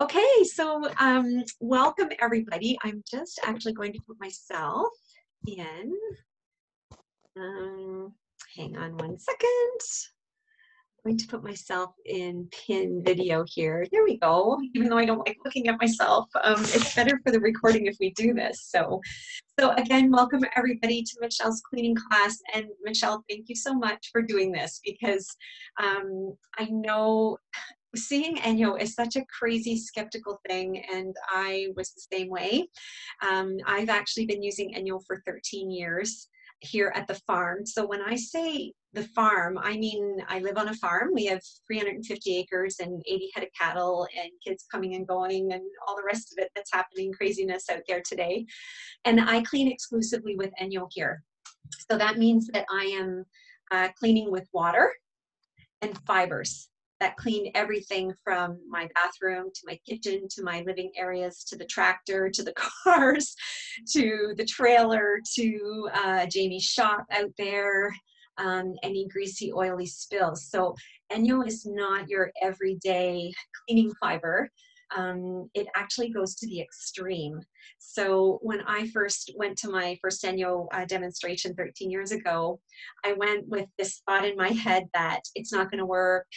Okay, so welcome everybody. I'm just actually going to put myself in. Hang on one second. I'm going to put myself in pin video here. There we go. Even though I don't like looking at myself, it's better for the recording if we do this. So again, welcome everybody to Michelle's cleaning class. And Michelle, thank you so much for doing this because I know seeing ENJO is such a crazy skeptical thing, and I was the same way. I've actually been using ENJO for 13 years here at the farm. So when I say the farm, I mean I live on a farm. We have 350 acres and 80 head of cattle and kids coming and going and all the rest of it that's happening, craziness out there today. And I clean exclusively with ENJO here. So that means that I am cleaning with water and fibers that clean everything from my bathroom to my kitchen to my living areas to the tractor to the cars to the trailer to Jamie's shop out there, any greasy oily spills. So ENJO is not your everyday cleaning fiber. It actually goes to the extreme. So when I first went to my first ENJO demonstration 13 years ago, I went with this thought in my head that it's not going to work.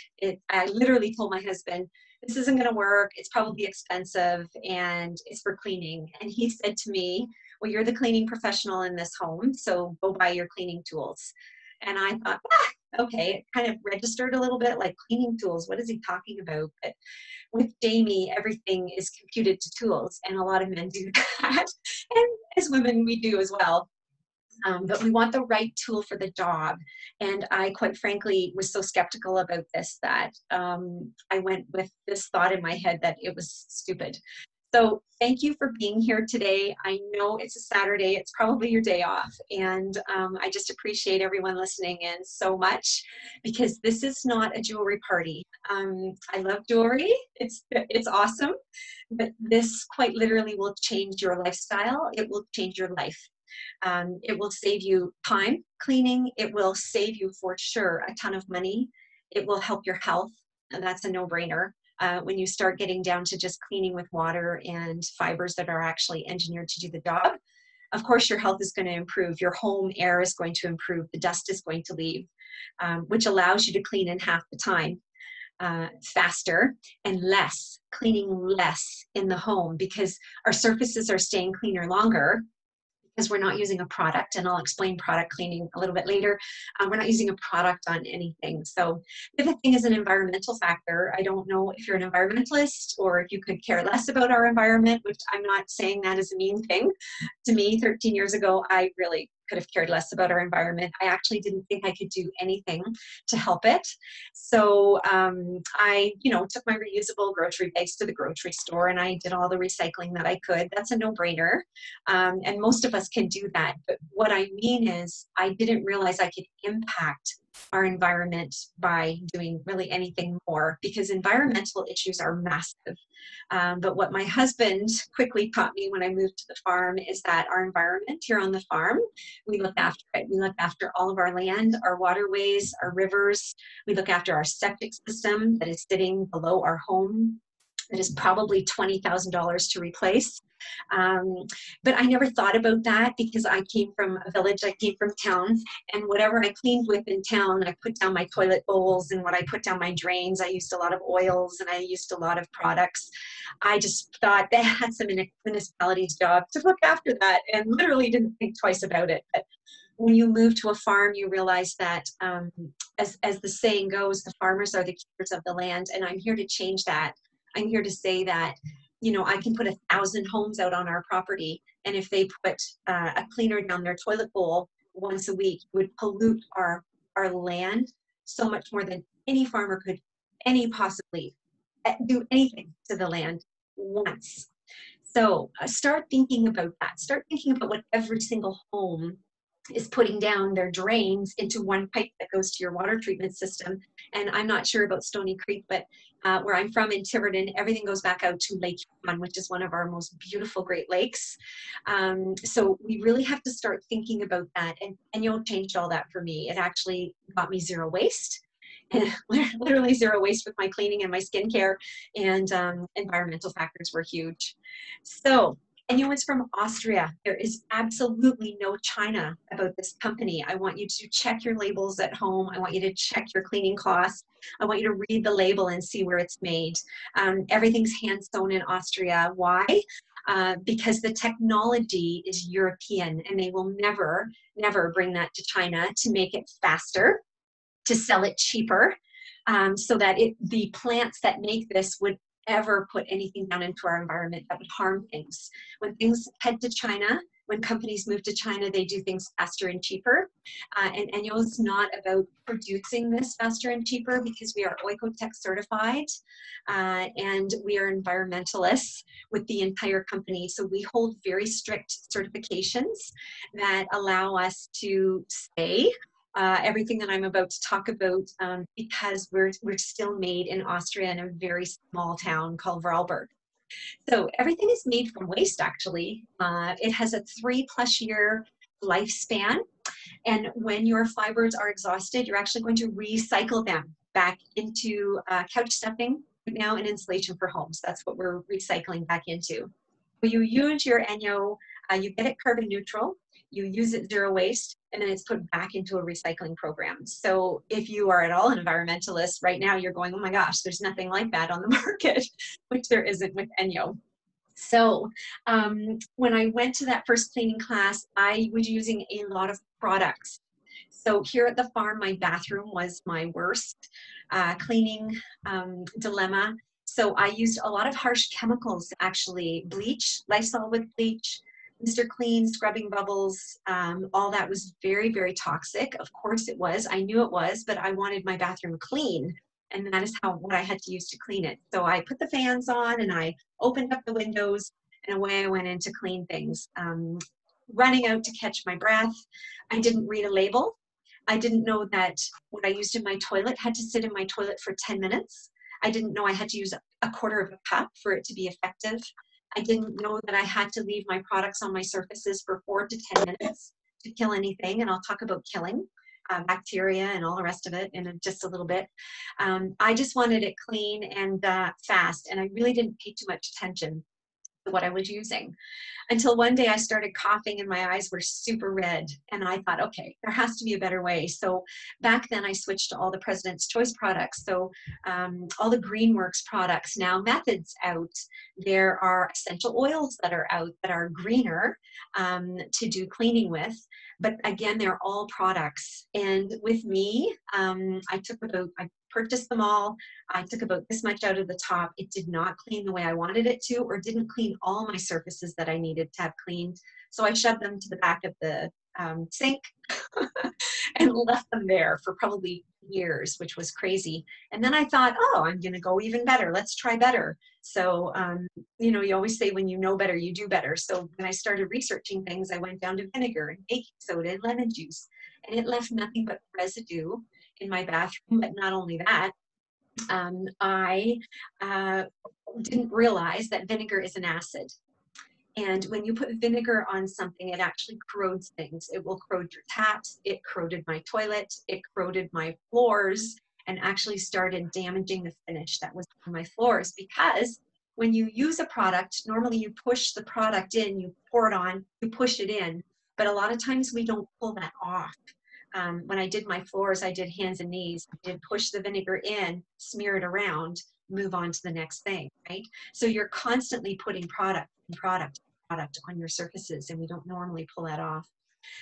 I literally told my husband, this isn't going to work. It's probably expensive and it's for cleaning. And he said to me, well, you're the cleaning professional in this home, so go buy your cleaning tools. And I thought, okay, it kind of registered a little bit like cleaning tools. What is he talking about? But with Jamie, everything is computed to tools, and a lot of men do that. And as women, we do as well. But we want the right tool for the job. And I, quite frankly, was so skeptical about this that I went with this thought in my head that it was stupid. So thank you for being here today. I know it's a Saturday, it's probably your day off, and I just appreciate everyone listening in so much because this is not a jewelry party. I love jewelry, it's awesome, but this quite literally will change your lifestyle, it will change your life. It will save you time cleaning, it will save you for sure a ton of money, it will help your health, and that's a no-brainer. When you start getting down to just cleaning with water and fibers that are actually engineered to do the job, of course your health is going to improve, your home air is going to improve, the dust is going to leave, which allows you to clean in half the time, faster and less, cleaning less in the home because our surfaces are staying cleaner longer because we're not using a product, and I'll explain product cleaning a little bit later. We're not using a product on anything. So the other thing is an environmental factor. I don't know if you're an environmentalist or if you could care less about our environment, which I'm not saying that is a mean thing. To me, 13 years ago, I really could have cared less about our environment. I actually didn't think I could do anything to help it. So I, took my reusable grocery bags to the grocery store and I did all the recycling that I could. That's a no-brainer. And most of us can do that. But what I mean is I didn't realize I could impact our environment by doing really anything more because environmental issues are massive. But what my husband quickly taught me when I moved to the farm is that our environment here on the farm, we look after it. We look after all of our land, our waterways, our rivers. We look after our septic system that is sitting below our home. That is probably $20,000 to replace. But I never thought about that because I came from a village, I came from town, and whatever I cleaned with in town, I put down my toilet bowls and what I put down my drains, I used a lot of oils and I used a lot of products. I just thought that's a municipality's job to look after that and literally didn't think twice about it. But when you move to a farm, you realize that, as the saying goes, the farmers are the keepers of the land, and I'm here to change that. I'm here to say that, I can put 1,000 homes out on our property, and if they put a cleaner down their toilet bowl once a week, it would pollute our land so much more than any farmer could possibly do anything to the land once. So start thinking about that. Start thinking about what every single home is putting down their drains into one pipe that goes to your water treatment system. And I'm not sure about Stony Creek, but where I'm from in Tiverton, everything goes back out to Lake Huron, which is one of our most beautiful Great Lakes. So we really have to start thinking about that. And you'll change all that for me. It actually got me zero waste. and literally zero waste with my cleaning and my skincare, and environmental factors were huge. So ENJO is from Austria. There is absolutely no China about this company. I want you to check your labels at home. I want you to check your cleaning costs. I want you to read the label and see where it's made. Everything's hand sewn in Austria. Why? Because the technology is European, and they will never, never bring that to China to make it faster, to sell it cheaper, so that the plants that make this would ever put anything down into our environment that would harm things. When things head to China, when companies move to China, they do things faster and cheaper. And ENJO is not about producing this faster and cheaper, because we are Oikotech certified, and we are environmentalists with the entire company. So we hold very strict certifications that allow us to say everything that I'm about to talk about, because we're still made in Austria in a very small town called Vorarlberg. So everything is made from waste, actually. It has a 3+ year lifespan, and when your fibers are exhausted, you're actually going to recycle them back into couch stuffing right now and insulation for homes. That's what we're recycling back into. When you use your ENJO, you get it carbon neutral, you use it zero waste, and then it's put back into a recycling program. So if you are at all an environmentalist right now, you're going, oh my gosh, there's nothing like that on the market, which there isn't with ENJO. So when I went to that first cleaning class, I was using a lot of products. So here at the farm, my bathroom was my worst cleaning dilemma. So I used a lot of harsh chemicals, actually. Bleach, Lysol with bleach, Mr. Clean, scrubbing bubbles, all that was very, very toxic. Of course it was. I knew it was, but I wanted my bathroom clean. And that is what I had to use to clean it. So I put the fans on and I opened up the windows, and away I went in to clean things. Running out to catch my breath. I didn't read a label. I didn't know that what I used in my toilet had to sit in my toilet for 10 minutes. I didn't know I had to use a quarter of a cup for it to be effective. I didn't know that I had to leave my products on my surfaces for 4 to 10 minutes to kill anything, and I'll talk about killing bacteria and all the rest of it in just a little bit. I just wanted it clean and fast, and I really didn't pay too much attention to what I was using. Until one day I started coughing and my eyes were super red, and I thought, okay, there has to be a better way. So back then I switched to all the President's Choice products. So all the Greenworks products. Now Method's out. There are essential oils that are out that are greener to do cleaning with. But again, they're all products. And with me, I purchased them all. I took about this much out of the top. It did not clean the way I wanted it to, or didn't clean all my surfaces that I needed to have cleaned. So I shoved them to the back of the sink and left them there for probably years, which was crazy. And then I thought, oh, I'm going to go even better. Let's try better. So, you know, you always say when you know better, you do better. So when I started researching things, I went down to vinegar and baking soda and lemon juice, and it left nothing but residue in my bathroom. But not only that, I didn't realize that vinegar is an acid. And when you put vinegar on something, it actually corrodes things. It will corrode your taps. It corroded my toilet. It corroded my floors, and actually started damaging the finish that was on my floors. Because when you use a product, normally you push the product in, you pour it on, you push it in. But a lot of times we don't pull that off. When I did my floors, I did hands and knees. I did push the vinegar in, smear it around, move on to the next thing, right? So you're constantly putting product on your surfaces, and we don't normally pull that off.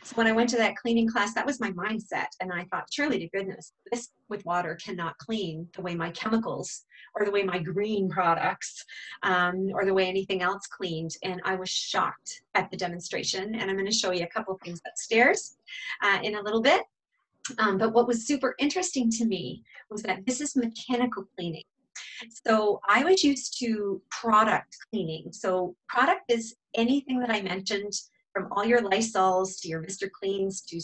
So when I went to that cleaning class, that was my mindset. And I thought, surely to goodness, this with water cannot clean the way my chemicals or the way my green products or the way anything else cleaned. And I was shocked at the demonstration. And I'm going to show you a couple things upstairs in a little bit. But what was super interesting to me was that this is mechanical cleaning. So I was used to product cleaning. So product is anything that I mentioned, from all your Lysols to your Mr. Cleans to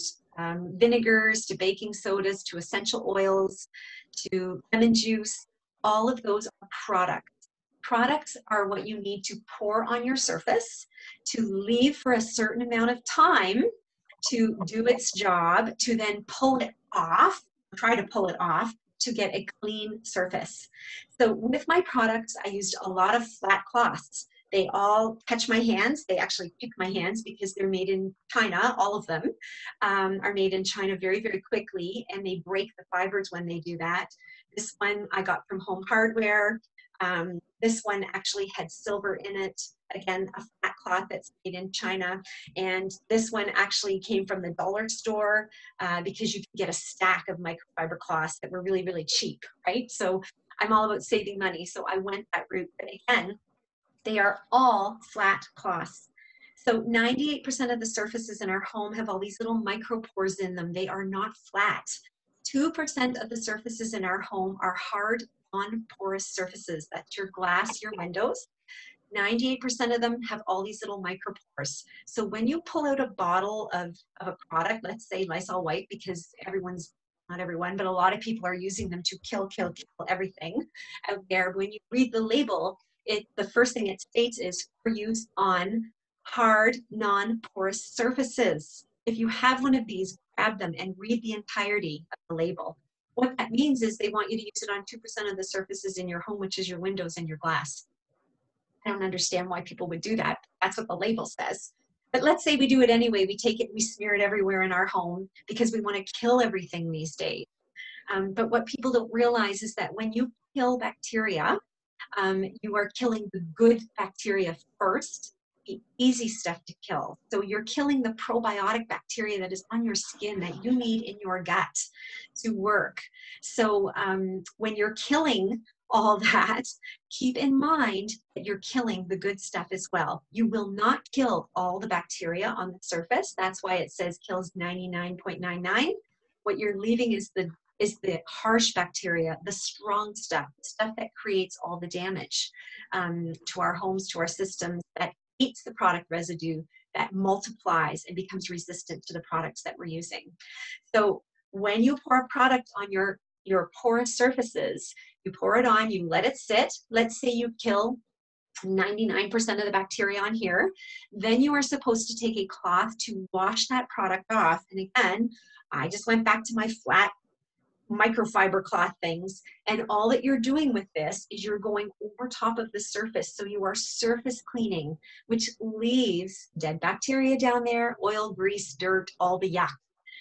vinegars to baking sodas to essential oils to lemon juice. All of those are products. Products are what you need to pour on your surface to leave for a certain amount of time to do its job, to then pull it off, try to pull it off, to get a clean surface. So with my products, I used a lot of flat cloths. They all touch my hands. They actually pick my hands because they're made in China. All of them are made in China very, very quickly, and they break the fibers when they do that. This one I got from Home Hardware. This one actually had silver in it. Again, a flat cloth that's made in China. And this one actually came from the dollar store because you can get a stack of microfiber cloths that were really, really cheap, right? So I'm all about saving money. So I went that route. But again, they are all flat cloths. So 98% of the surfaces in our home have all these little micropores in them. They are not flat. 2% of the surfaces in our home are hard, non-porous surfaces. That's your glass, your windows. 98% of them have all these little micropores. So when you pull out a bottle of a product, let's say Lysol White, because not everyone, but a lot of people are using them to kill everything out there. When you read the label, the first thing it states is for use on hard, non-porous surfaces. If you have one of these, grab them and read the entirety of the label. What that means is they want you to use it on 2% of the surfaces in your home, which is your windows and your glass. I don't understand why people would do that. That's what the label says. But let's say we do it anyway. We take it, we smear it everywhere in our home because we want to kill everything these days. But what people don't realize is that when you kill bacteria, you are killing the good bacteria first, the easy stuff to kill. So you're killing the probiotic bacteria that is on your skin that you need in your gut to work. So when you're killing all that, keep in mind that you're killing the good stuff as well. You will not kill all the bacteria on the surface. That's why it says kills 99.99. What you're leaving is the harsh bacteria, the strong stuff, the stuff that creates all the damage to our homes, to our systems, that eats the product residue, that multiplies and becomes resistant to the products that we're using. So when you pour a product on your porous surfaces, you pour it on, you let it sit. Let's say you kill 99% of the bacteria on here. Then you are supposed to take a cloth to wash that product off. And again, I just went back to my flat microfiber cloth things, and all that you're doing with this is you're going over top of the surface. So you are surface cleaning, which leaves dead bacteria down there, oil, grease, dirt, all the yuck.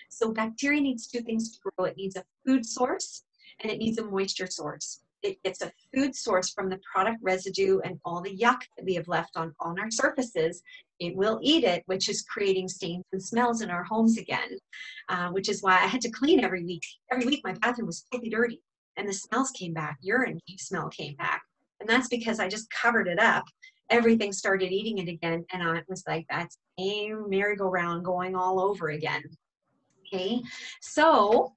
So bacteria needs two things to grow. It needs a food source and it needs a moisture source. It gets a food source from the product residue and all the yuck that we have left on our surfaces. It will eat it, which is creating stains and smells in our homes again, which is why I had to clean every week. Every week my bathroom was filthy dirty and the smells came back. Urine smell came back. And that's because I just covered it up. Everything started eating it again. And I was like, that's a merry-go-round going all over again. Okay, so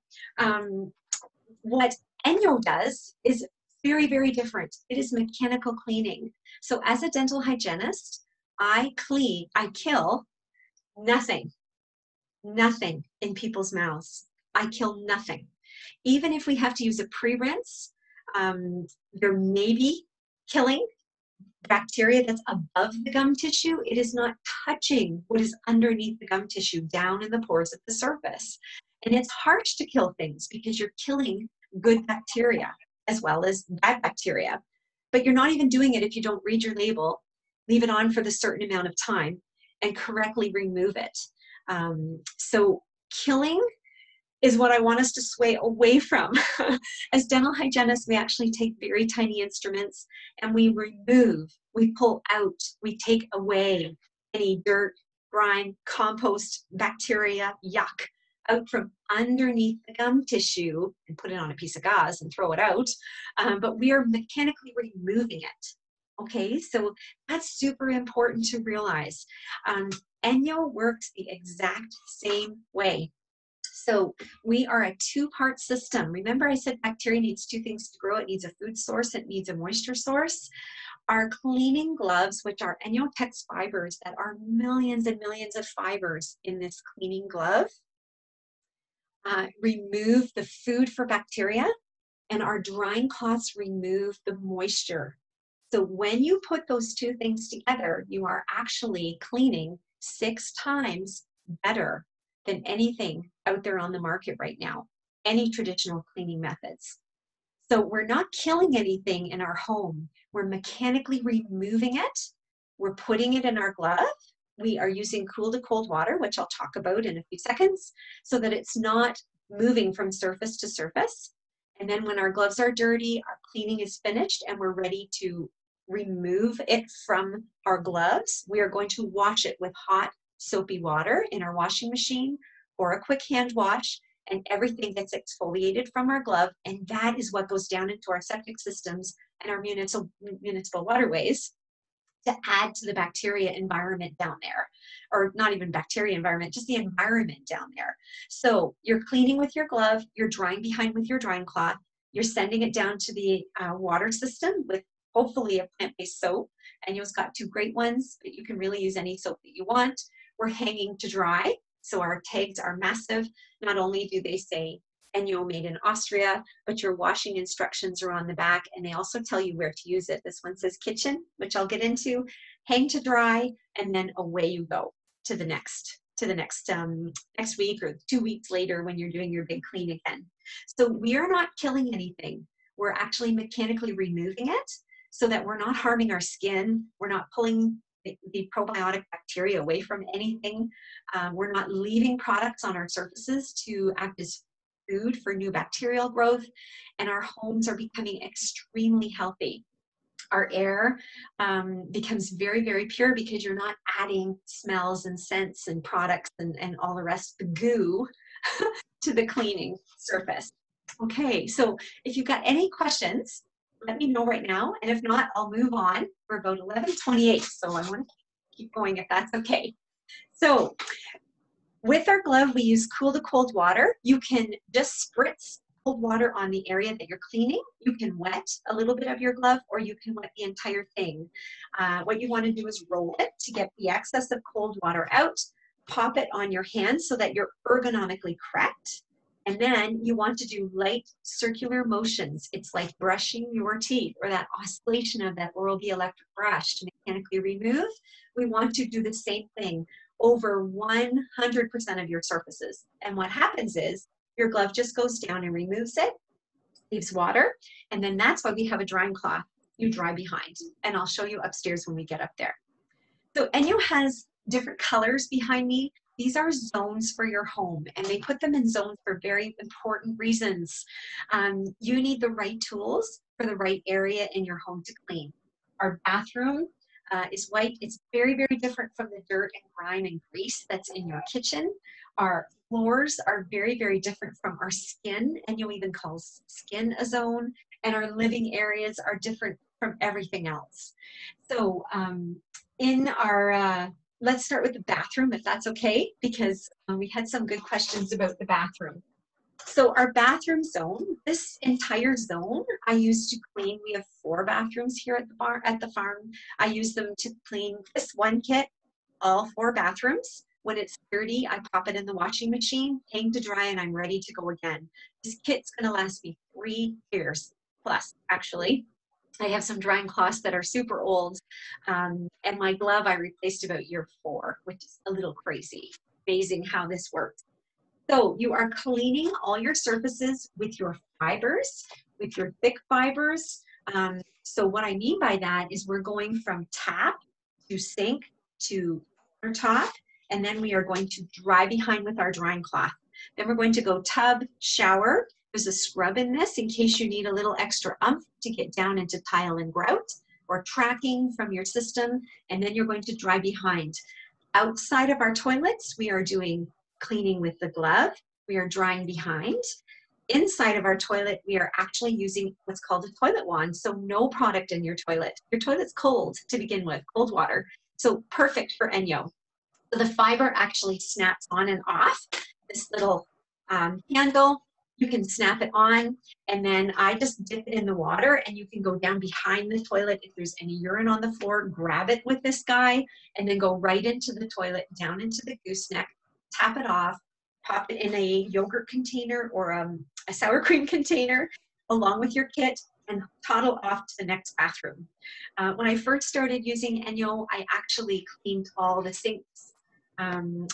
what ENJO does is very, very different. It is mechanical cleaning. So as a dental hygienist, I kill nothing in people's mouths. I kill nothing. Even if we have to use a pre-rinse, there may be killing bacteria that's above the gum tissue. It is not touching what is underneath the gum tissue down in the pores of the surface. And it's harsh to kill things because you're killing good bacteria as well as bad bacteria. But you're not even doing it if you don't read your label, leave it on for the certain amount of time, and correctly remove it. So killing is what I want us to sway away from. As dental hygienists, we actually take very tiny instruments and we remove, we pull out, we take away any dirt, grime, compost, bacteria, yuck out from underneath the gum tissue and put it on a piece of gauze and throw it out. But we are mechanically removing it. Okay, so that's super important to realize. ENJO works the exact same way. So we are a two-part system. Remember I said bacteria needs two things to grow. It needs a food source, it needs a moisture source. Our cleaning gloves, which are ENJO Tex fibers, that are millions and millions of fibers in this cleaning glove, remove the food for bacteria, and our drying cloths remove the moisture. So when you put those two things together, you are actually cleaning 6 times better than anything out there on the market right now, any traditional cleaning methods. So we're not killing anything in our home. We're mechanically removing it. We're putting it in our glove. We are using cool to cold water, which I'll talk about in a few seconds, so that it's not moving from surface to surface. And then when our gloves are dirty, our cleaning is finished and we're ready to remove it from our gloves, we are going to wash it with hot soapy water in our washing machine or a quick hand wash, and everything gets exfoliated from our glove, and that is what goes down into our septic systems and our municipal waterways to add to the bacteria environment down there, or not even bacteria environment, just the environment down there. So you're cleaning with your glove, you're drying behind with your drying cloth, you're sending it down to the water system with hopefully a plant-based soap. ENJO's got 2 great ones, but you can really use any soap that you want. We're hanging to dry, so our tags are massive. Not only do they say ENJO made in Austria, but your washing instructions are on the back, and they also tell you where to use it. This one says kitchen, which I'll get into, hang to dry, and then away you go to the next next week or 2 weeks later when you're doing your big clean again. So we are not killing anything. We're actually mechanically removing it so that we're not harming our skin. We're not pulling the probiotic bacteria away from anything. We're not leaving products on our surfaces to act as food for new bacterial growth, and our homes are becoming extremely healthy. Our air becomes very, very pure because you're not adding smells and scents and products and all the rest, the goo, to the cleaning surface. Okay, so if you've got any questions, let me know right now, and if not, I'll move on. We're about 11:28, so I want to keep going if that's okay. So with our glove, we use cool to cold water. You can just spritz cold water on the area that you're cleaning. You can wet a little bit of your glove, or you can wet the entire thing. What you want to do is roll it to get the excess of cold water out, pop it on your hand so that you're ergonomically correct. And then you want to do light circular motions. It's like brushing your teeth, or that oscillation of that Oral-B electric brush to mechanically remove. We want to do the same thing over 100% of your surfaces. And what happens is your glove just goes down and removes it, leaves water, and then that's why we have a drying cloth. You dry behind, and I'll show you upstairs when we get up there. So ENJO has different colors behind me. These are zones for your home, and they put them in zones for very important reasons. You need the right tools for the right area in your home to clean. Our bathroom is white. It's very, very different from the dirt and grime and grease that's in your kitchen. Our floors are very, very different from our skin, and ENJO even calls skin a zone, and our living areas are different from everything else. So in our, let's start with the bathroom, if that's okay, because we had some good questions about the bathroom. So our bathroom zone, this entire zone, I use to clean. We have 4 bathrooms here at the farm. I use them to clean this one kit, all 4 bathrooms. When it's dirty, I pop it in the washing machine, hang to dry, and I'm ready to go again. This kit's gonna last me 3 years plus, actually. I have some drying cloths that are super old, and my glove I replaced about year 4, which is a little crazy. Amazing how this works. So you are cleaning all your surfaces with your fibers, with your thick fibers. So what I mean by that is we're going from tap to sink to countertop, and then we are going to dry behind with our drying cloth. Then we're going to go tub, shower. There's a scrub in this in case you need a little extra oomph to get down into tile and grout or tracking from your system, and then you're going to dry behind. Outside of our toilets, we are doing cleaning with the glove. We are drying behind. Inside of our toilet, we are actually using what's called a toilet wand, so no product in your toilet. Your toilet's cold to begin with, cold water, so perfect for ENJO. So the fiber actually snaps on and off this little handle. You can snap it on, and then I just dip it in the water, and you can go down behind the toilet. If there's any urine on the floor, grab it with this guy, and then go right into the toilet, down into the gooseneck, tap it off, pop it in a yogurt container or a sour cream container along with your kit, and toddle off to the next bathroom. When I first started using ENJO, I actually cleaned all the sinks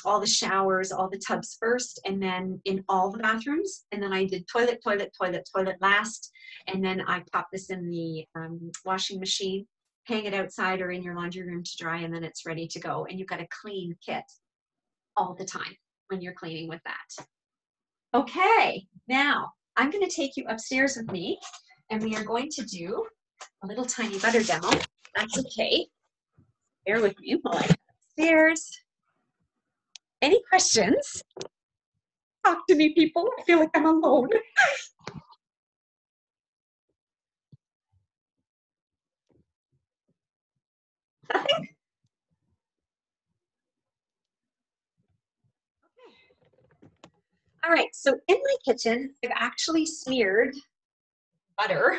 all the showers, all the tubs first, and then in all the bathrooms. And then I did toilet, toilet, toilet, toilet last. And then I pop this in the washing machine, hang it outside or in your laundry room to dry, and then it's ready to go. And you've got a clean kit all the time when you're cleaning with that. Okay, now I'm going to take you upstairs with me, and we are going to do a little tiny butter demo. That's okay. Bear with me while I head upstairs. Any questions? Talk to me, people. I feel like I'm alone. Nothing? All right, so in my kitchen, I've actually smeared butter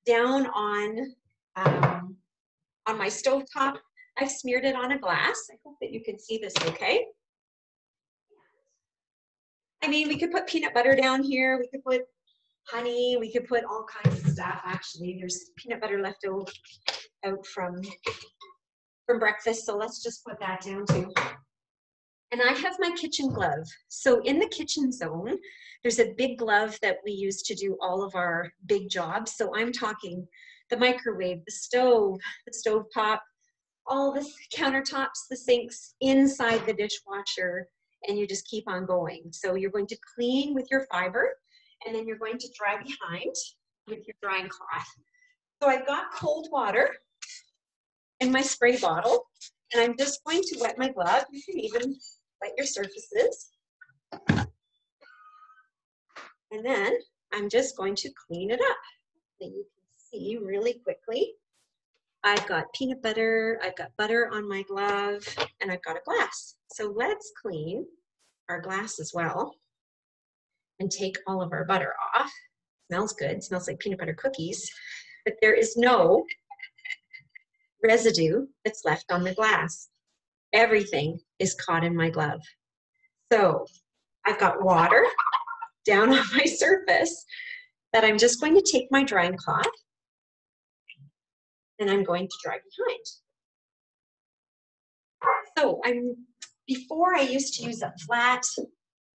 down on my stovetop. I've smeared it on a glass. I hope that you can see this okay. I mean, we could put peanut butter down here. We could put honey. We could put all kinds of stuff, actually. There's peanut butter left out from breakfast, so let's just put that down too. And I have my kitchen glove. So in the kitchen zone, there's a big glove that we use to do all of our big jobs. So I'm talking the microwave, the stove top, all the countertops, the sinks, inside the dishwasher, and you just keep on going. So you're going to clean with your fiber, and then you're going to dry behind with your drying cloth. So I've got cold water in my spray bottle, and I'm just going to wet my glove. You can even wet your surfaces. And then I'm just going to clean it up. So you can see really quickly. I've got peanut butter, I've got butter on my glove, and I've got a glass. So let's clean our glass as well and take all of our butter off. Smells good, smells like peanut butter cookies, but there is no residue that's left on the glass. Everything is caught in my glove. So I've got water down on my surface that I'm just going to take my drying cloth and I'm going to dry behind. So before I used to use a flat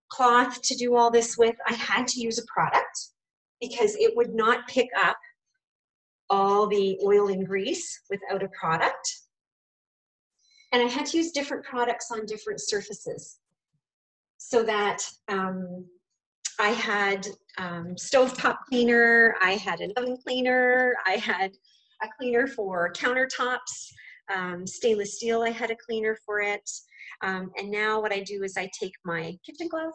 cloth to do all this with, I had to use a product because it would not pick up all the oil and grease without a product. And I had to use different products on different surfaces so that I had stovetop cleaner, I had an oven cleaner, I had a cleaner for countertops, stainless steel, I had a cleaner for it. And now what I do is I take my kitchen glove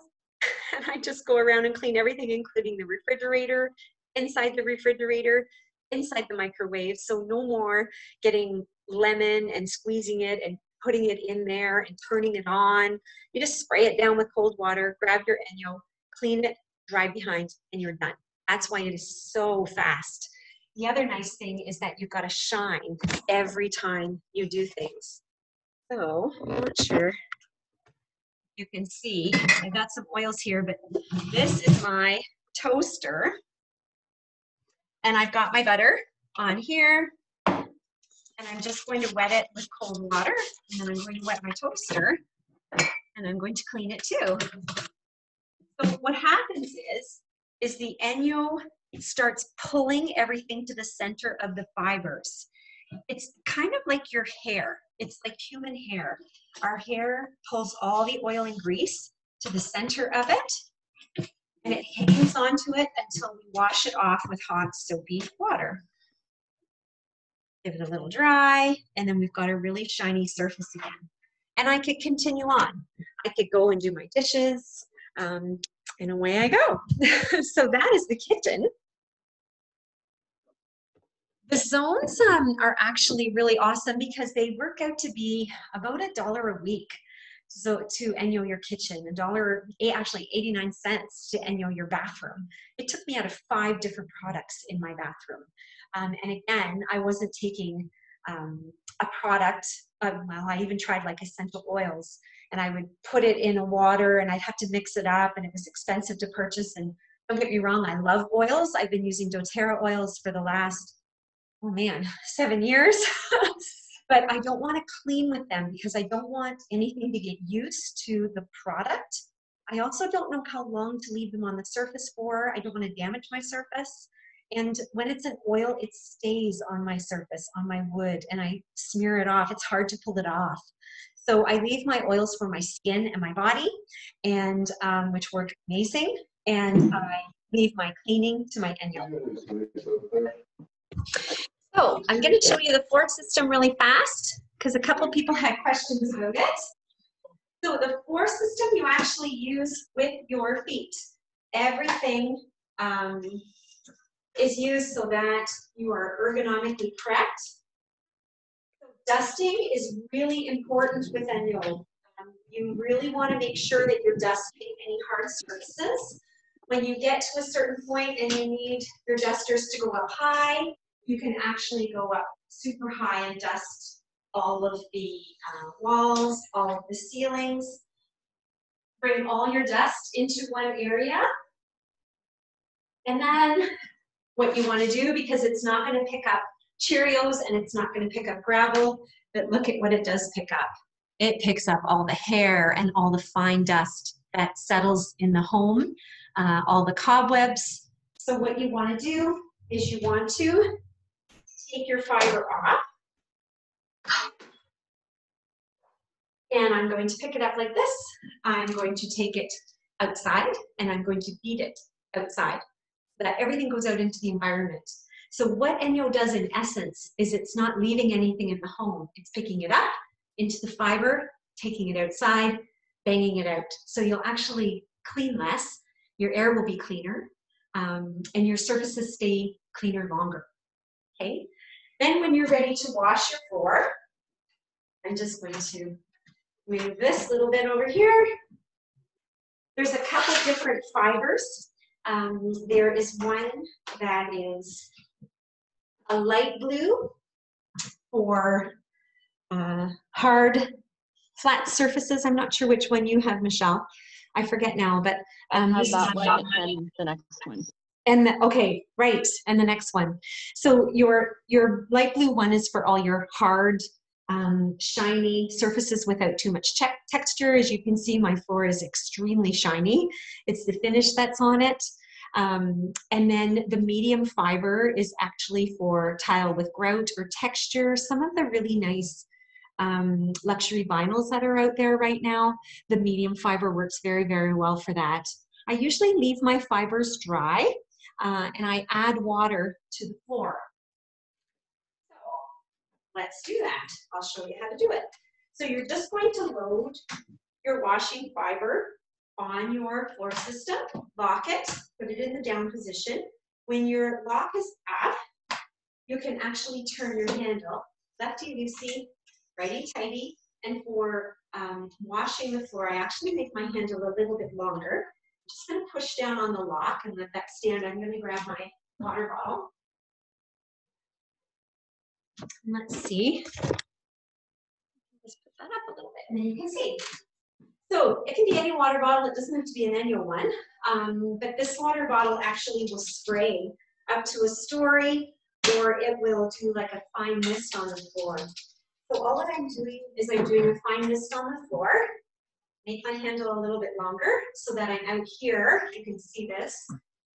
and I just go around and clean everything, including the refrigerator, inside the refrigerator, inside the microwave. So no more getting lemon and squeezing it and putting it in there and turning it on. You just spray it down with cold water, grab your ENJO, clean it, dry behind, and you're done. That's why it is so fast. The other nice thing is that you've got to shine every time you do things. So I'm not sure you can see, I've got some oils here, but this is my toaster. And I've got my butter on here. And I'm just going to wet it with cold water. And then I'm going to wet my toaster. And I'm going to clean it too. So what happens is the ENJO starts pulling everything to the center of the fibers. It's kind of like your hair. It's like human hair. Our hair pulls all the oil and grease to the center of it, and it hangs onto it until we wash it off with hot soapy water. Give it a little dry, and then we've got a really shiny surface again. And I could continue on. I could go and do my dishes, and away I go. So that is the kitchen. The zones are actually really awesome because they work out to be about $1 a week. So to ENJO your kitchen, actually 89 cents to ENJO your bathroom. It took me out of 5 different products in my bathroom. And again, I wasn't taking a product, well, I even tried like essential oils, and I would put it in a water and I'd have to mix it up, and it was expensive to purchase. And don't get me wrong, I love oils. I've been using doTERRA oils for the last, oh man, 7 years. but I don't want to clean with them because I don't want anything to get used to the product. I also don't know how long to leave them on the surface for. I don't want to damage my surface. And when it's an oil, it stays on my surface, on my wood, and I smear it off. It's hard to pull it off. So I leave my oils for my skin and my body, and which work amazing. And I leave my cleaning to my ENJO. So I'm going to show you the floor system really fast because a couple people had questions about it. So the floor system you actually use with your feet. Everything is used so that you are ergonomically correct. So dusting is really important with ENJO. You really want to make sure that you're dusting any hard surfaces. When you get to a certain point and you need your dusters to go up high, you can actually go up super high and dust all of the walls, all of the ceilings. Bring all your dust into one area. And then what you want to do, because it's not going to pick up Cheerios and it's not going to pick up gravel, but look at what it does pick up. It picks up all the hair and all the fine dust that settles in the home, all the cobwebs. So what you want to do is you want to take your fiber off. And I'm going to pick it up like this. I'm going to take it outside and I'm going to beat it outside so that everything goes out into the environment. So what ENJO does in essence is it's not leaving anything in the home. It's picking it up into the fiber, taking it outside, banging it out. So you'll actually clean less, your air will be cleaner, and your surfaces stay cleaner longer, okay? Then when you're ready to wash your floor, I'm just going to move this little bit over here. There's a couple different fibers. There is one that is a light blue for hard, flat surfaces. I'm not sure which one you have, Michelle. I forget now, but this that one and the next one. And okay, right, and the next one. So your light blue one is for all your hard, shiny surfaces without too much texture. As you can see, my floor is extremely shiny. It's the finish that's on it. And then the medium fiber is actually for tile with grout or texture. Some of the really nice luxury vinyls that are out there right now, the medium fiber works very, very well for that. I usually leave my fibers dry and I add water to the floor. So let's do that. I'll show you how to do it. So you're just going to load your washing fiber on your floor system, lock it, put it in the down position. When your lock is up, you can actually turn your handle lefty-loosey, righty-tighty, and for washing the floor, I actually make my handle a little bit longer. I'm just going to push down on the lock and let that stand. I'm going to grab my water bottle. Let's see. Just put that up a little bit, and then you can see. So it can be any water bottle. It doesn't have to be an ENJO one. But this water bottle actually will spray up to a story, or it will do like a fine mist on the floor. So all that I'm doing is I'm doing a fine mist on the floor. Make my handle a little bit longer so that I'm out here. You can see this.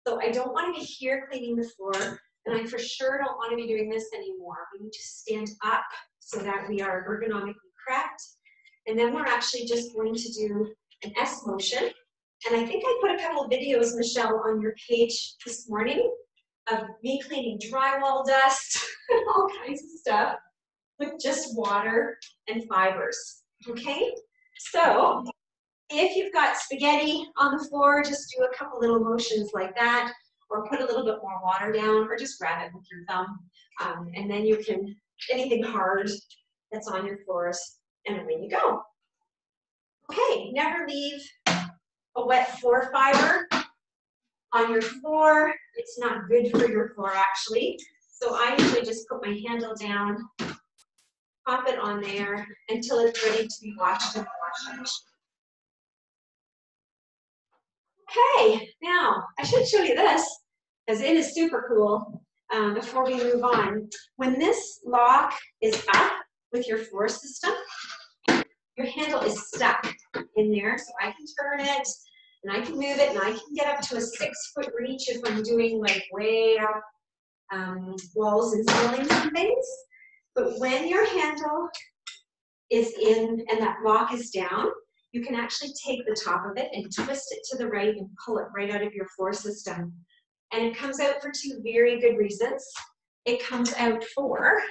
So I don't want to be here cleaning the floor, and I for sure don't want to be doing this anymore. We need to stand up so that we are ergonomically correct. And then we're actually just going to do an S motion. And I think I put a couple of videos, Michelle, on your page this morning of me cleaning drywall dust and all kinds of stuff with just water and fibers, okay? So if you've got spaghetti on the floor, just do a couple little motions like that, or put a little bit more water down, or just grab it with your thumb. And then you can, anything hard that's on your floors, and away you go. Okay, never leave a wet floor fiber on your floor. It's not good for your floor, actually. So I usually just put my handle down, pop it on there until it's ready to be washed in the washing machine. Okay, now I should show you this because it is super cool before we move on. When this lock is up, with your floor system, your handle is stuck in there, so I can turn it and I can move it and I can get up to a 6-foot reach if I'm doing like way up walls and ceilings and things. But when your handle is in and that lock is down, you can actually take the top of it and twist it to the right and pull it right out of your floor system. And it comes out for 2 very good reasons. It comes out for,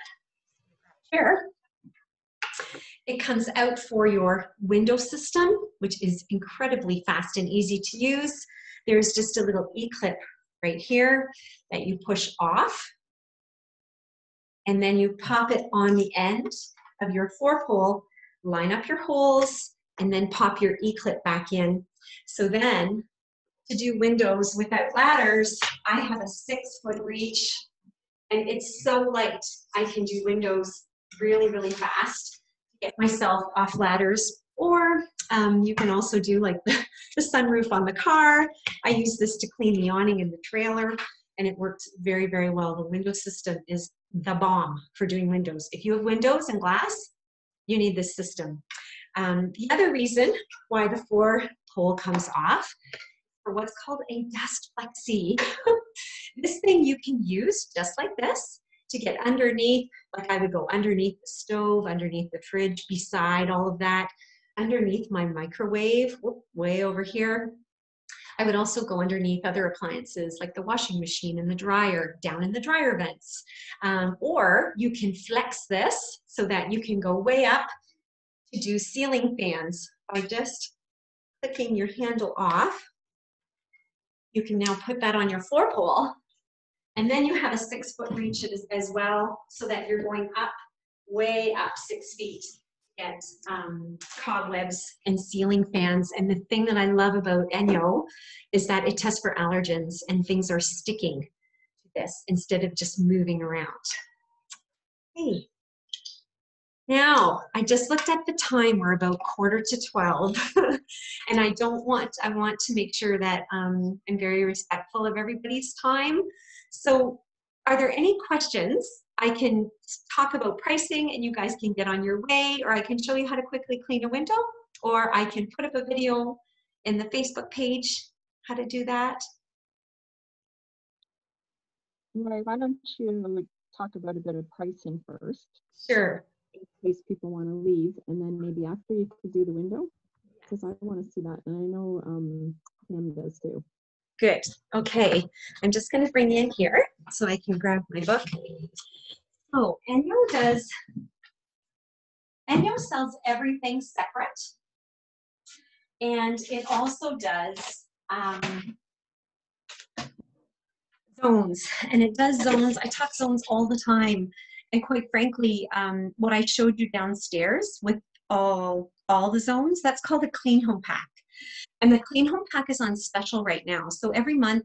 here, it comes out for your window system, which is incredibly fast and easy to use. There's just a little E-clip right here that you push off. And then you pop it on the end of your floor pole, line up your holes, and then pop your E-clip back in. So then, to do windows without ladders, I have a 6-foot reach, and it's so light. I can do windows really, really fast, get myself off ladders, or you can also do like the sunroof on the car. I use this to clean the awning in the trailer, and it works very, very well. The window system is the bomb for doing windows. If you have windows and glass, you need this system. The other reason why the floor pole comes off for what's called a dust flexi. This thing you can use just like this to get underneath, like I would go underneath the stove, underneath the fridge, beside all of that, underneath my microwave, way over here. I would also go underneath other appliances like the washing machine and the dryer, down in the dryer vents. Or you can flex this so that you can go way up to do ceiling fans by just clicking your handle off. You can now put that on your floor pole, and then you have a 6-foot reach as well, so that you're going up, way up 6 feet. Get cobwebs and ceiling fans. And the thing that I love about ENJO is that it tests for allergens and things are sticking to this instead of just moving around. Hey. Now, I just looked at the time. We're about 11:45, and I want to make sure that I'm very respectful of everybody's time. So are there any questions? I can talk about pricing and you guys can get on your way, or I can show you how to quickly clean a window, or I can put up a video in the Facebook page, how to do that. Right, why don't you talk about a bit of pricing first? Sure. In case people want to leave, and then maybe after you could do the window, because I want to see that, and I know Pam does too. Good. Okay. I'm just going to bring you in here so I can grab my book. Oh, ENJO sells everything separate, and it also does zones, and it does zones. I talk zones all the time, and quite frankly, what I showed you downstairs with all the zones, that's called a clean home pack. And the clean home pack is on special right now. So every month,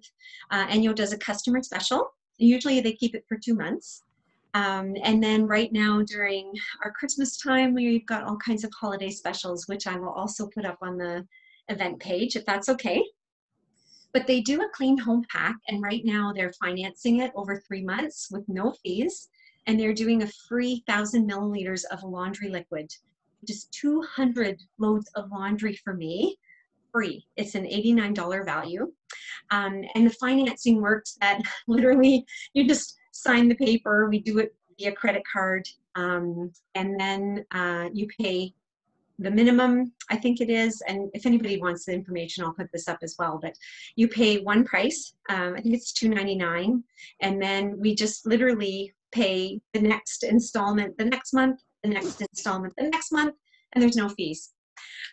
ENJO does a customer special. Usually they keep it for 2 months. And then right now during our Christmas time, we've got all kinds of holiday specials, which I will also put up on the event page, if that's okay. But they do a clean home pack, and right now they're financing it over 3 months with no fees. And they're doing a free 1,000 milliliters of laundry liquid, just 200 loads of laundry for me, free. It's an $89 value. And the financing works that literally you just sign the paper, we do it via credit card, and then you pay the minimum, I think it is, and if anybody wants the information, I'll put this up as well, but you pay one price, I think it's $2.99, and then we just literally pay the next installment the next month, the next installment the next month, and there's no fees.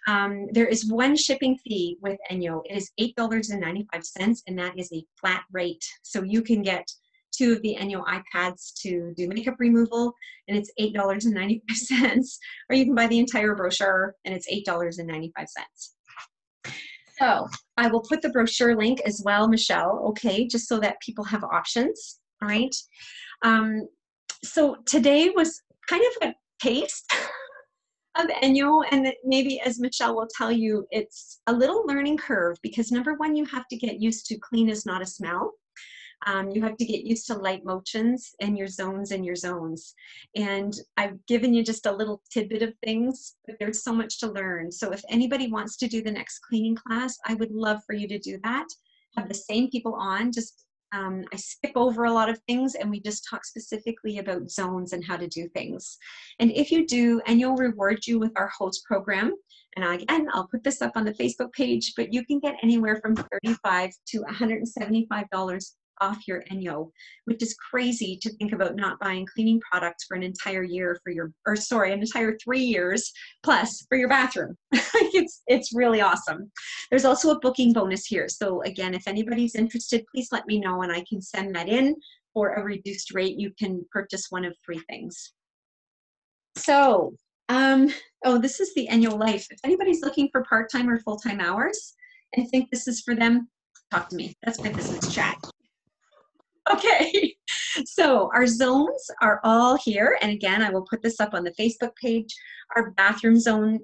There is one shipping fee with ENJO. It is $8.95, and that is a flat rate. So you can get 2 of the ENJO iPads to do makeup removal, and it's $8.95. Or you can buy the entire brochure, and it's $8.95. So I will put the brochure link as well, Michelle, okay, just so that people have options, all right? So today was kind of a taste of ENJO, and maybe, as Michelle will tell you, it's a little learning curve because number one, you have to get used to clean is not a smell. You have to get used to light motions and your zones and your zones. And I've given you just a little tidbit of things, but there's so much to learn. So if anybody wants to do the next cleaning class, I would love for you to do that. Have the same people on, just I skip over a lot of things and we just talk specifically about zones and how to do things. And if you do, and you'll reward you with our host program. And again, I'll put this up on the Facebook page, but you can get anywhere from $35 to $175 off your ENJO, which is crazy to think about not buying cleaning products for an entire year for your, or sorry, an entire 3 years plus for your bathroom. It's really awesome. There's also a booking bonus here. So again, if anybody's interested, please let me know and I can send that in for a reduced rate. You can purchase one of 3 things. So, oh, this is the ENJO Life. If anybody's looking for part-time or full-time hours and think this is for them, talk to me. That's my business chat. Okay, so our zones are all here. And again, I will put this up on the Facebook page. Our bathroom zone,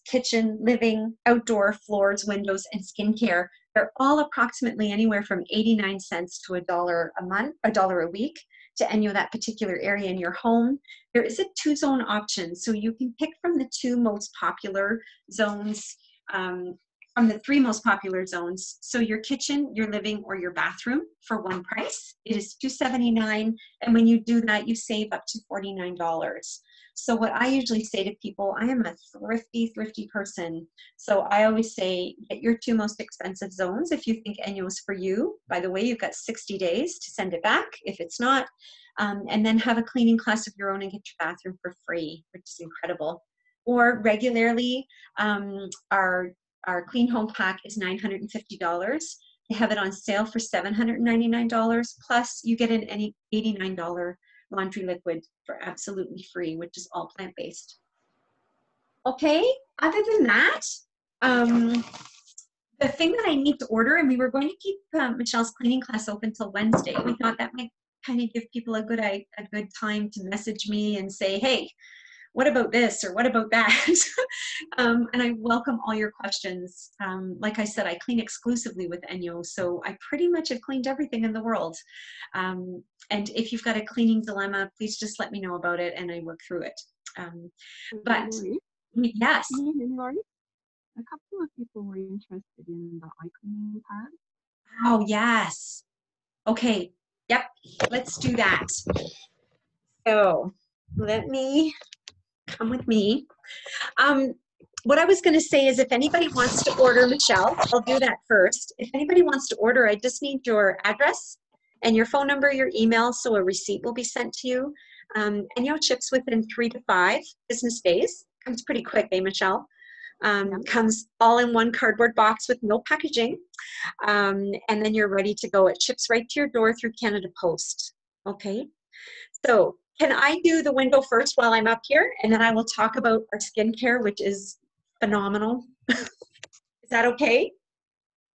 kitchen, living, outdoor, floors, windows, and skincare, they're all approximately anywhere from 89 cents to $1 a month, $1 a week to ENJO that particular area in your home. There is a 2-zone option, so you can pick from the 2 most popular zones, from the 3 most popular zones. So your kitchen, your living, or your bathroom for one price. It is $279, and when you do that, you save up to $49. So what I usually say to people, I am a thrifty person. So I always say, get your 2 most expensive zones if you think ENJO is for you. By the way, you've got 60 days to send it back if it's not. And then have a cleaning class of your own and get your bathroom for free, which is incredible. Or regularly, our Clean Home Pack is $950. They have it on sale for $799. Plus, you get an $89 laundry liquid for absolutely free, which is all plant-based. Okay, other than that, the thing that I need to order, and we were going to keep Michelle's cleaning class open till Wednesday. We thought that might kind of give people a good time to message me and say, hey, what about this or what about that? And I welcome all your questions. Like I said, I clean exclusively with ENJO, so I pretty much have cleaned everything in the world. And if you've got a cleaning dilemma, please just let me know about it and I work through it. But yes. Lori, a couple of people were interested in the eye cleaning pad. Oh, yes. Okay. Yep. Let's do that. So let me come with me. What I was going to say is if anybody wants to order, Michelle, I'll do that first. If anybody wants to order, I just need your address and your phone number, your email, so a receipt will be sent to you. ENJO ships within 3 to 5 business days. Comes pretty quick, eh, Michelle? Comes all in one cardboard box with no packaging. And then you're ready to go. It ships right to your door through Canada Post. Okay, so can I do the window first while I'm up here, and then I will talk about our skincare, which is phenomenal. Is that okay?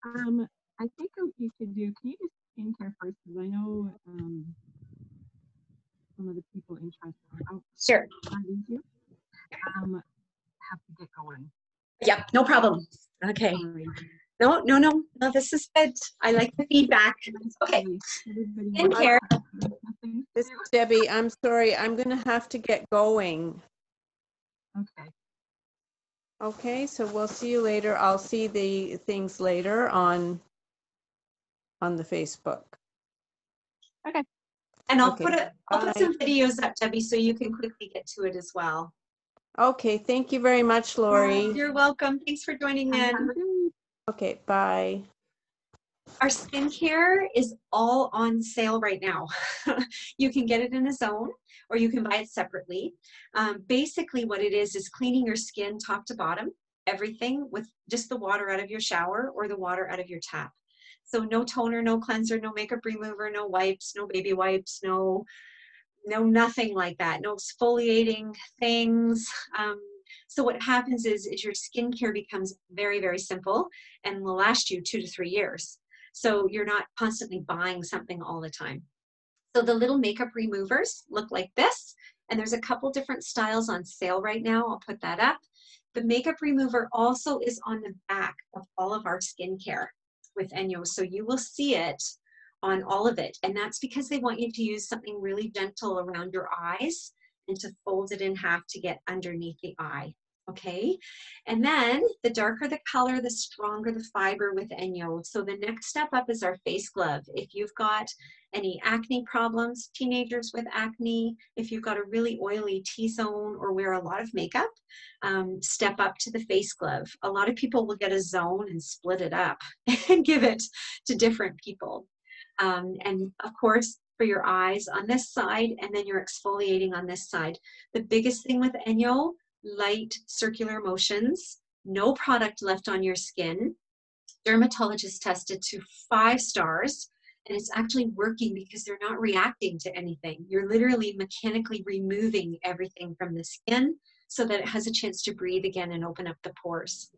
I think what you could do, can you do skincare first? Because I know some of the people interested. Sure. You have to get going. Yep, no problem. Okay. Sorry. No, this is good. I like the feedback. Okay. Skincare. This is Debbie. I'm sorry. I'm going to have to get going. Okay. Okay, so we'll see you later. I'll see the things later on the Facebook. Okay. And I'll Okay. put some videos up, Debbie, so you can quickly get to it as well. Okay, thank you very much, Lori. You're welcome. Thanks for joining in. Okay, bye. Our skincare is all on sale right now. You can get it in a zone or you can buy it separately. Basically what it is cleaning your skin top to bottom, everything with just the water out of your shower or the water out of your tap. So no toner, no cleanser, no makeup remover, no wipes, no baby wipes, no nothing like that, no exfoliating things. So what happens is your skincare becomes very, very simple and will last you 2 to 3 years. So you're not constantly buying something all the time. So the little makeup removers look like this, and there's a couple different styles on sale right now. I'll put that up. The makeup remover also is on the back of all of our skincare with ENJO, so you will see it on all of it. And that's because they want you to use something really gentle around your eyes and to fold it in half to get underneath the eye. Okay, and then the darker the color, the stronger the fiber with ENJO. So the next step up is our face glove. If you've got any acne problems, teenagers with acne, if you've got a really oily T-zone or wear a lot of makeup, step up to the face glove. A lot of people will get a zone and split it up and give it to different people. And of course, for your eyes on this side, and then you're exfoliating on this side. The biggest thing with ENJO, light circular motions, no product left on your skin. Dermatologists tested to 5 stars, and it's actually working because they're not reacting to anything. You're literally mechanically removing everything from the skin so that it has a chance to breathe again and open up the pores.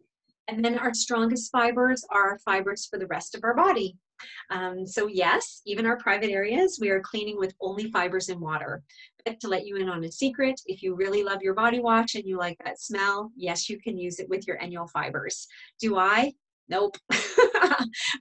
And then our strongest fibers are fibers for the rest of our body. So yes, even our private areas, we are cleaning with only fibers and water. But to let you in on a secret, if you really love your body wash and you like that smell, yes, you can use it with your ENJO fibers. Do I? Nope.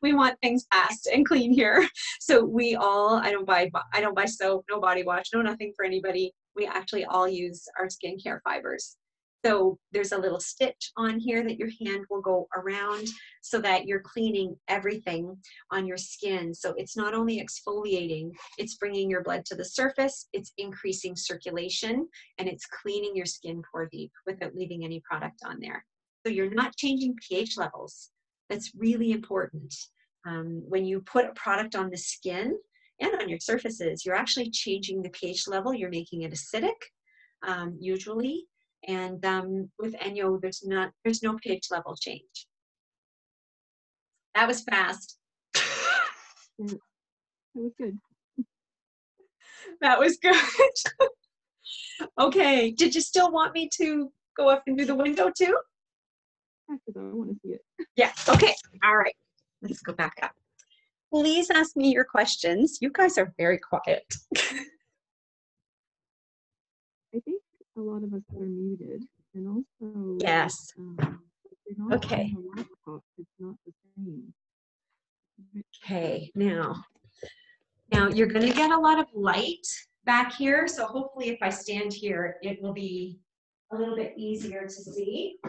We want things fast and clean here. So we all, I don't buy soap, no body wash, no nothing for anybody. We actually all use our skincare fibers. So there's a little stitch on here that your hand will go around so that you're cleaning everything on your skin. So it's not only exfoliating, it's bringing your blood to the surface, it's increasing circulation, and it's cleaning your skin pore deep without leaving any product on there. So you're not changing pH levels. That's really important. When you put a product on the skin and on your surfaces, you're actually changing the pH level. You're making it acidic, usually. And with ENJO, there's no pH level change. That was fast. That was good. That was good. Okay, did you still want me to go up and do the window too? Because I want to see it. Yeah, okay, all right. Let's go back up. Please ask me your questions. You guys are very quiet. I think a lot of us are muted, and also Yes. if you're not Okay. on a laptop, it's not the same. Okay, now you're going to get a lot of light back here, so hopefully if I stand here, it will be a little bit easier to see.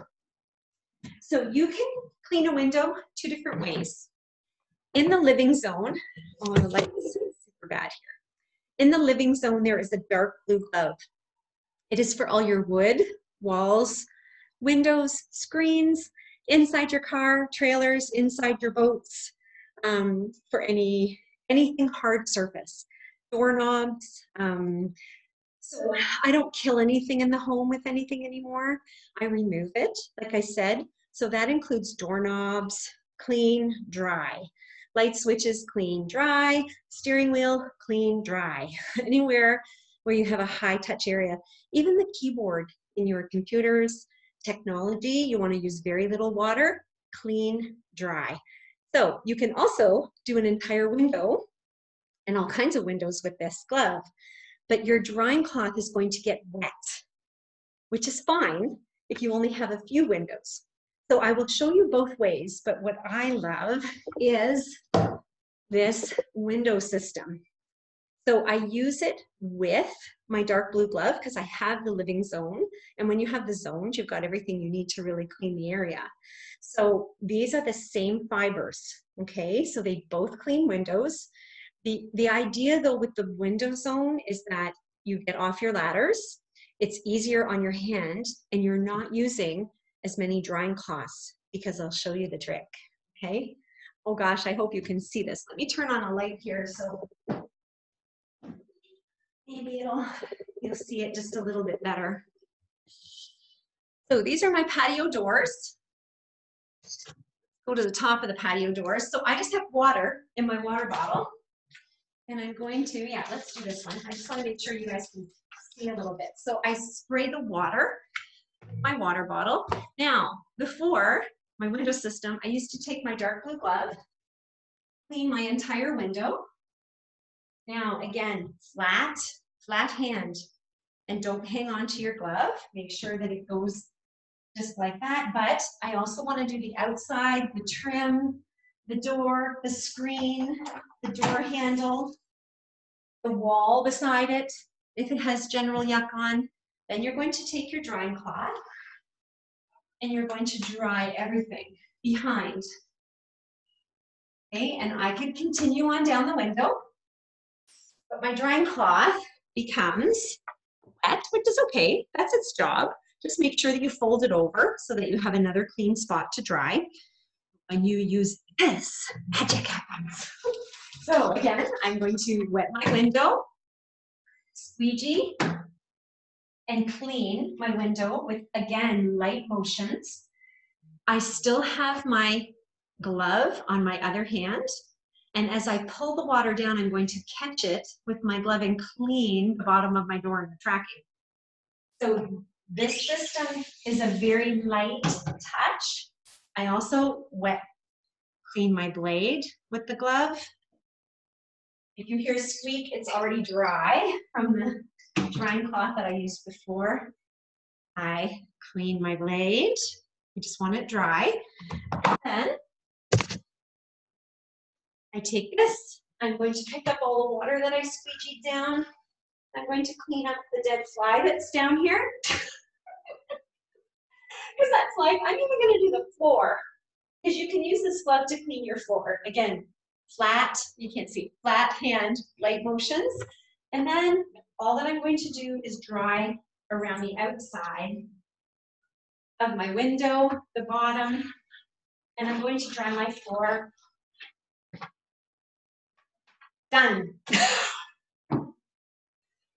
So you can clean a window 2 different ways. In the living zone, oh, the light is super bad here. In the living zone, there is a dark blue glove. It is for all your wood, walls, windows, screens, inside your car, trailers, inside your boats, for anything hard surface, doorknobs. So I don't kill anything in the home with anything anymore. I remove it, like I said. So that includes doorknobs, clean, dry. Light switches, clean, dry. Steering wheel, clean, dry. Anywhere where you have a high touch area. Even the keyboard in your computers, technology, you want to use very little water, clean, dry. So you can also do an entire window and all kinds of windows with this glove, but your drying cloth is going to get wet, which is fine if you only have a few windows. So I will show you both ways, but what I love is this window system. So I use it with my dark blue glove because I have the living zone. And when you have the zones, you've got everything you need to really clean the area. So these are the same fibers, okay? So they both clean windows. The idea though with the window zone is that you get off your ladders, it's easier on your hand, and you're not using as many drying cloths because I'll show you the trick, okay? Oh gosh, I hope you can see this. Let me turn on a light here so maybe you'll see it just a little bit better. So these are my patio doors. Go to the top of the patio doors. So I just have water in my water bottle. And I'm going to, yeah, let's do this one. I just want to make sure you guys can see a little bit. So I spray the water in my water bottle. Now, before my window system, I used to take my dark blue glove, clean my entire window. Now, again, flat hand, and don't hang on to your glove. Make sure that it goes just like that. But I also want to do the outside, the trim, the door, the screen, the door handle, the wall beside it. If it has general yuck on, then you're going to take your drying cloth and you're going to dry everything behind. Okay, and I could continue on down the window, but my drying cloth becomes wet, which is okay. That's its job. Just make sure that you fold it over so that you have another clean spot to dry. When you use this, magic happens. So again, I'm going to wet my window, squeegee, and clean my window with, again, light motions. I still have my glove on my other hand, and as I pull the water down, I'm going to catch it with my glove and clean the bottom of my door and the tracking. So this system is a very light touch. I also clean my blade with the glove. If you hear a squeak, it's already dry from the drying cloth that I used before. I clean my blade. I just want it dry. Then I take this. I'm going to pick up all the water that I squeegeed down. I'm going to clean up the dead fly that's down here. Because that's like, I'm even going to do the floor. Because you can use this glove to clean your floor. Again, flat, you can't see, flat hand, light motions. And then all that I'm going to do is dry around the outside of my window, the bottom, and I'm going to dry my floor. Done.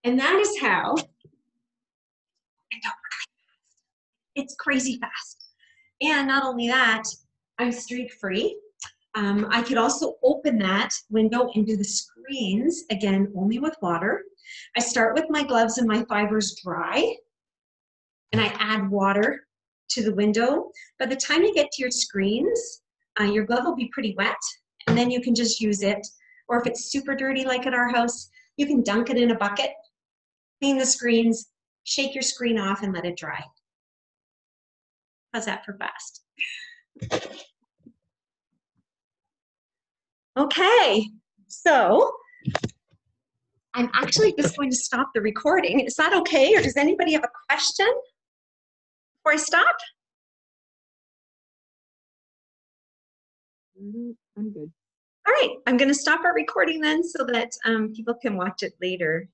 And that is how, it's crazy fast. And not only that, I'm streak free. I could also open that window and do the screens, again, only with water. I start with my gloves and my fibers dry, and I add water to the window. By the time you get to your screens, your glove will be pretty wet, and then you can just use it. Or if it's super dirty like at our house, you can dunk it in a bucket, clean the screens, shake your screen off, and let it dry. How's that for fast? Okay, so I'm actually just going to stop the recording. Is that okay, or does anybody have a question before I stop? I'm good. All right, I'm going to stop our recording then so that people can watch it later.